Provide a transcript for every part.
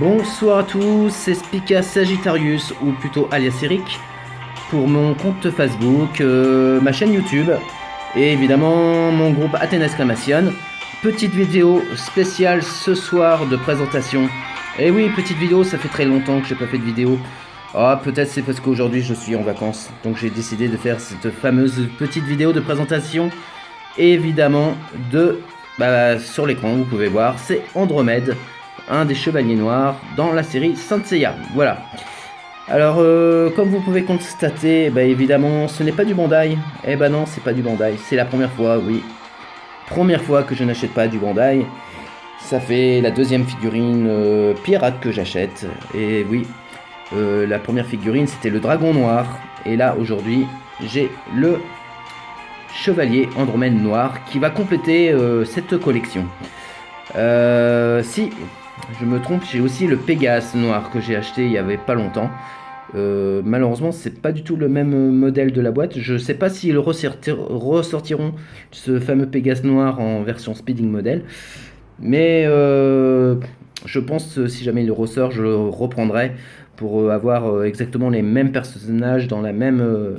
Bonsoir à tous, c'est Spica Sagittarius, ou plutôt alias Eric, pour mon compte Facebook, ma chaîne YouTube, et évidemment mon groupe Athènes Exclamation. Petite vidéo spéciale ce soir de présentation. Et oui, petite vidéo, ça fait très longtemps que j'ai pas fait de vidéo. Ah, peut-être c'est parce qu'aujourd'hui je suis en vacances, donc j'ai décidé de faire cette fameuse petite vidéo de présentation. Évidemment, sur l'écran, vous pouvez voir, c'est Andromède, un des chevaliers noirs dans la série Saint Seiya. Voilà. Alors, comme vous pouvez constater, évidemment, ce n'est pas du Bandai. Eh ben non, c'est pas du Bandai. C'est la première fois, oui. Première fois que je n'achète pas du Bandai. Ça fait la deuxième figurine pirate que j'achète. Et oui, la première figurine, c'était le dragon noir. Et là, aujourd'hui, j'ai le chevalier Andromède noir qui va compléter cette collection. Si je me trompe, j'ai aussi le Pégase noir que j'ai acheté il y avait pas longtemps. Malheureusement, c'est pas du tout le même modèle de la boîte. Je sais pas s'ils ressortiront ce fameux Pégase noir en version speeding model, mais je pense si jamais il ressort, je le reprendrai pour avoir exactement les mêmes personnages dans la même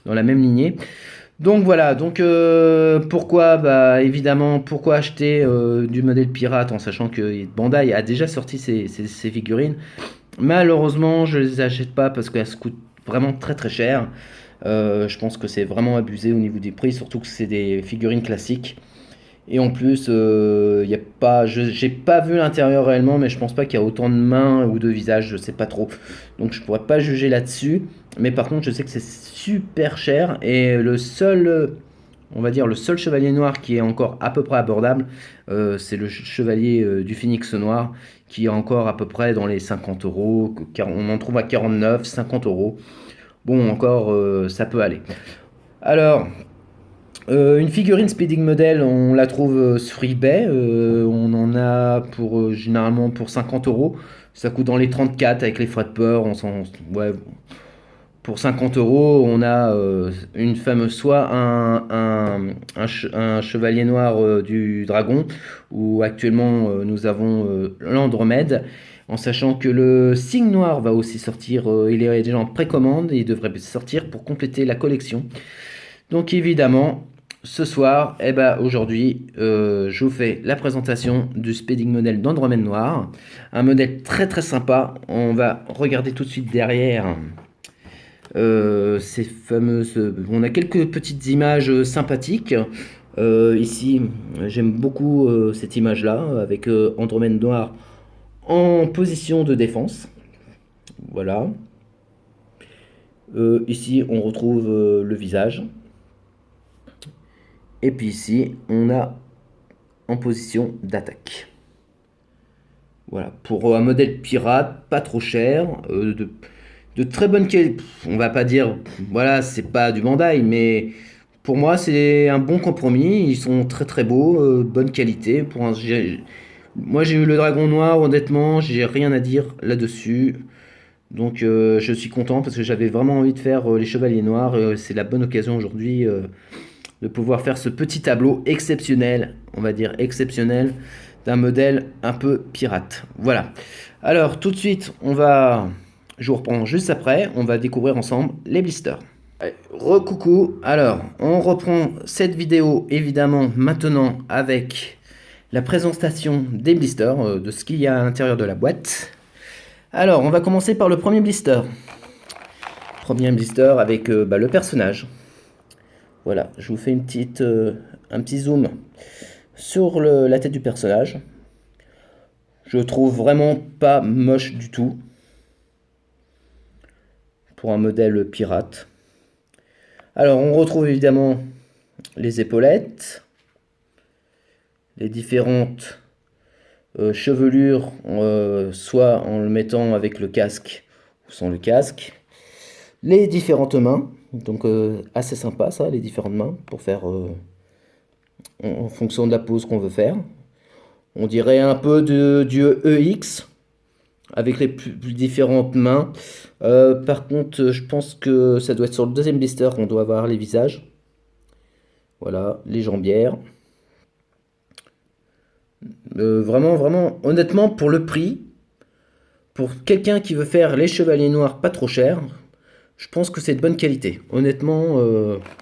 lignée. Donc voilà, donc pourquoi évidemment pourquoi acheter du modèle pirate en sachant que Bandai a déjà sorti ses figurines. Malheureusement, je les achète pas parce qu'elles coûtent vraiment très très cher. Je pense que c'est vraiment abusé au niveau des prix, surtout que c'est des figurines classiques. Et en plus, y a pas, j'ai pas vu l'intérieur réellement, mais je pense pas qu'il y a autant de mains ou de visages, je sais pas trop. Donc je pourrais pas juger là-dessus. Mais par contre, je sais que c'est super cher. Et on va dire, le seul chevalier noir qui est encore à peu près abordable, c'est le chevalier du Phénix noir, qui est encore à peu près dans les 50 euros. On en trouve à 49, 50 euros. Bon, encore, ça peut aller. Alors, une figurine Speeding Model, on la trouve sur eBay. On en a généralement pour 50 euros. Ça coûte dans les 34 avec les frais de port. Ouais, pour 50 euros, on a une fameuse, soit un chevalier noir du dragon, ou actuellement nous avons l'Andromède. En sachant que le signe noir va aussi sortir, il est déjà en précommande et il devrait sortir pour compléter la collection. Donc évidemment, ce soir, aujourd'hui, je vous fais la présentation du speeding model d'Andromède Noir. Un modèle très très sympa. On va regarder tout de suite derrière ces fameuses... On a quelques petites images sympathiques. Ici, j'aime beaucoup cette image-là, avec Andromède Noir en position de défense. Voilà. Ici, on retrouve le visage. Et puis ici, on a en position d'attaque. Voilà, pour un modèle pirate, pas trop cher, de très bonne qualité. On va pas dire, voilà, c'est pas du Bandai, mais pour moi, c'est un bon compromis. Ils sont très très beaux, bonne qualité. Moi, j'ai eu le dragon noir, honnêtement, j'ai rien à dire là-dessus. Donc, je suis content parce que j'avais vraiment envie de faire les chevaliers noirs. C'est la bonne occasion aujourd'hui de pouvoir faire ce petit tableau exceptionnel, on va dire exceptionnel, d'un modèle un peu pirate. Voilà. Alors tout de suite, je vous reprends juste après, on va découvrir ensemble les blisters. Recoucou, alors on reprend cette vidéo évidemment maintenant avec la présentation des blisters, de ce qu'il y a à l'intérieur de la boîte. Alors on va commencer par le premier blister. Premier blister avec le personnage. Voilà, je vous fais un petit zoom sur la tête du personnage. Je trouve vraiment pas moche du tout pour un modèle pirate. Alors, on retrouve évidemment les épaulettes, les différentes chevelures, soit en le mettant avec le casque ou sans le casque, les différentes mains. Donc, assez sympa ça, les différentes mains pour faire en fonction de la pose qu'on veut faire. On dirait un peu du EX avec les plus différentes mains. Par contre, je pense que ça doit être sur le deuxième blister qu'on doit avoir les visages. Voilà, les jambières. Vraiment, vraiment, honnêtement, pour le prix, pour quelqu'un qui veut faire les chevaliers noirs pas trop cher, je pense que c'est de bonne qualité. Honnêtement,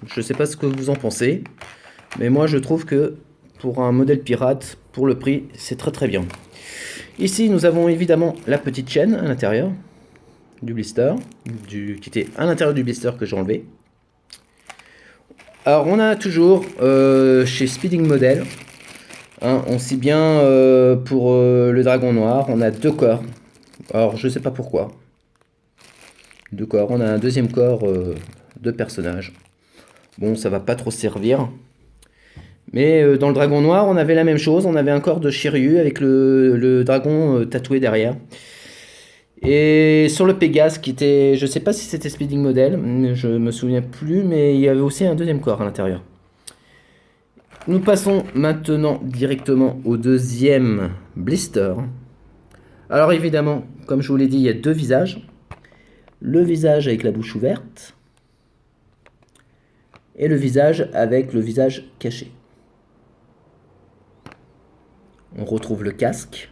je sais pas ce que vous en pensez, mais moi je trouve que pour un modèle pirate, pour le prix, c'est très très bien. Ici, nous avons évidemment la petite chaîne à l'intérieur du blister, qui était à l'intérieur du blister que j'ai enlevé. Alors, on a toujours chez Speeding Model, hein, on sait bien pour le dragon noir, on a 2 corps. Alors, je sais pas pourquoi. 2 corps, on a un deuxième corps de personnage. Bon, ça va pas trop servir. Mais dans le dragon noir, on avait la même chose. On avait un corps de Shiryu avec le dragon tatoué derrière. Et sur le Pégase, qui était, je sais pas si c'était Speeding Model, je me souviens plus, mais il y avait aussi un deuxième corps à l'intérieur. Nous passons maintenant directement au deuxième blister. Alors évidemment, comme je vous l'ai dit, il y a 2 visages. Le visage avec la bouche ouverte et le visage avec le visage caché. On retrouve le casque,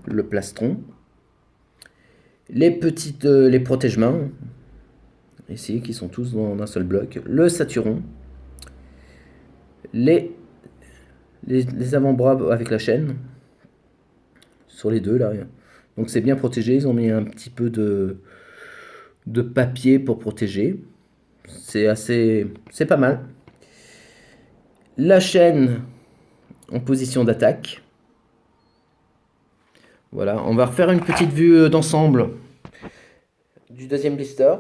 le plastron, les protège-mains, ici, qui sont tous dans un seul bloc, le saturon, les avant-bras avec la chaîne, sur les deux là. Donc c'est bien protégé, ils ont mis un petit peu de papier pour protéger. C'est pas mal. La chaîne en position d'attaque. Voilà, on va refaire une petite vue d'ensemble du deuxième blister.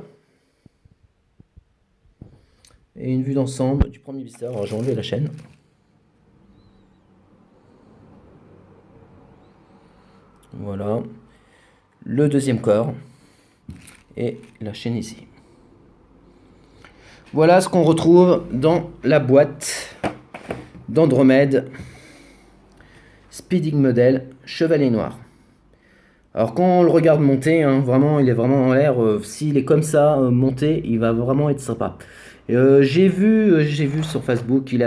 Et une vue d'ensemble du premier blister. Alors j'ai enlevé la chaîne. Voilà. Le deuxième corps. Et la chaîne ici. Voilà ce qu'on retrouve dans la boîte d'Andromède Speeding Model Chevalier Noir. Alors quand on le regarde monter, hein, vraiment, il est vraiment en l'air. S'il est comme ça monté, il va vraiment être sympa. J'ai vu sur Facebook il y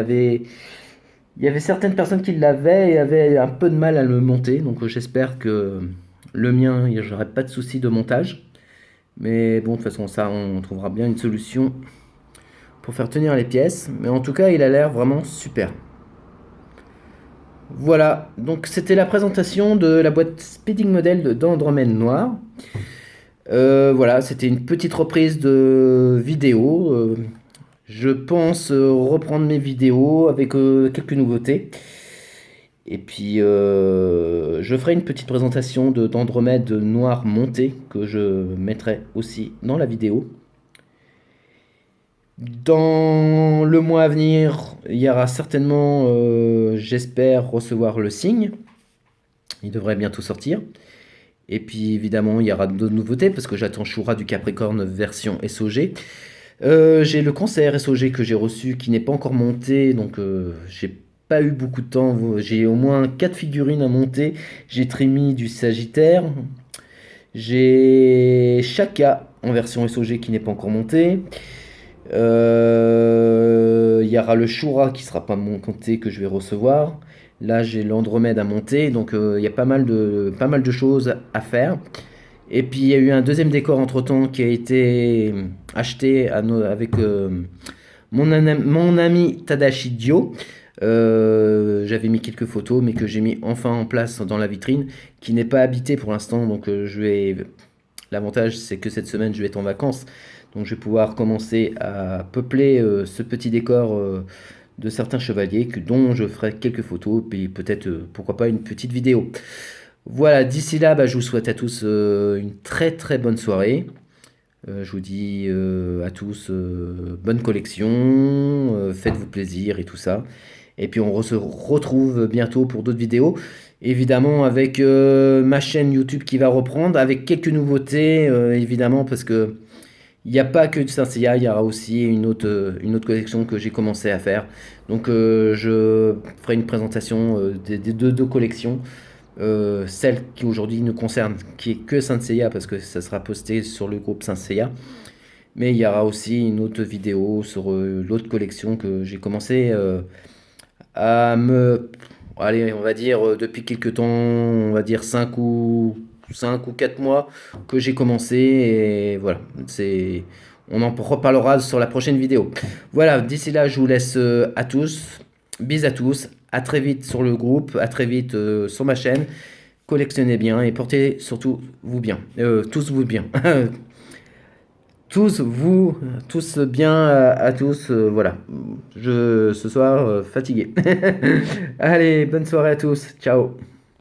avait certaines personnes qui l'avaient et avaient un peu de mal à le monter. Donc j'espère que le mien, j'aurai pas de soucis de montage. Mais bon, de toute façon, ça, on trouvera bien une solution pour faire tenir les pièces. Mais en tout cas, il a l'air vraiment super. Voilà, donc c'était la présentation de la boîte Speeding Model d'Andromède Noir. Voilà, c'était une petite reprise de vidéo. Je pense reprendre mes vidéos avec quelques nouveautés. Et puis, je ferai une petite présentation d'Andromède Noir monté que je mettrai aussi dans la vidéo. Dans le mois à venir, il y aura certainement, j'espère, recevoir le signe. Il devrait bientôt sortir. Et puis évidemment, il y aura d'autres nouveautés parce que j'attends Shura du Capricorne version SOG. J'ai le concert SOG que j'ai reçu qui n'est pas encore monté, donc j'ai pas eu beaucoup de temps. J'ai au moins 4 figurines à monter. J'ai Trémi du Sagittaire. J'ai Shaka en version SOG qui n'est pas encore monté. Il y aura le Shura qui sera pas monté que je vais recevoir. Là j'ai l'Andromède à monter, donc il y a pas mal de choses à faire. Et puis il y a eu un deuxième décor entre temps qui a été acheté avec mon ami Tadashi Dio. J'avais mis quelques photos mais que j'ai mis enfin en place dans la vitrine, qui n'est pas habité pour l'instant, donc l'avantage c'est que cette semaine je vais être en vacances. Donc je vais pouvoir commencer à peupler ce petit décor de certains chevaliers dont je ferai quelques photos, puis peut-être pourquoi pas une petite vidéo. Voilà, d'ici là, je vous souhaite à tous une très très bonne soirée. Je vous dis à tous bonne collection, faites-vous plaisir et tout ça. Et puis on se retrouve bientôt pour d'autres vidéos. Évidemment avec ma chaîne YouTube qui va reprendre, avec quelques nouveautés évidemment, parce que il n'y a pas que du Saint Seiya, il y aura aussi une autre collection que j'ai commencé à faire. Donc je ferai une présentation des deux collections. Celle qui aujourd'hui nous concerne, qui est que Saint Seiya, parce que ça sera posté sur le groupe Saint Seiya. Mais il y aura aussi une autre vidéo sur l'autre collection que j'ai commencé à allez, on va dire depuis quelques temps, on va dire 5 ou 5 ou 4 mois que j'ai commencé et voilà, on en reparlera sur la prochaine vidéo. Voilà, d'ici là, je vous laisse à tous. Bis à tous, à très vite sur le groupe, à très vite sur ma chaîne. Collectionnez bien et portez surtout vous bien. Tous vous bien. tous vous, tous bien à tous. Voilà, ce soir fatigué. Allez, bonne soirée à tous. Ciao.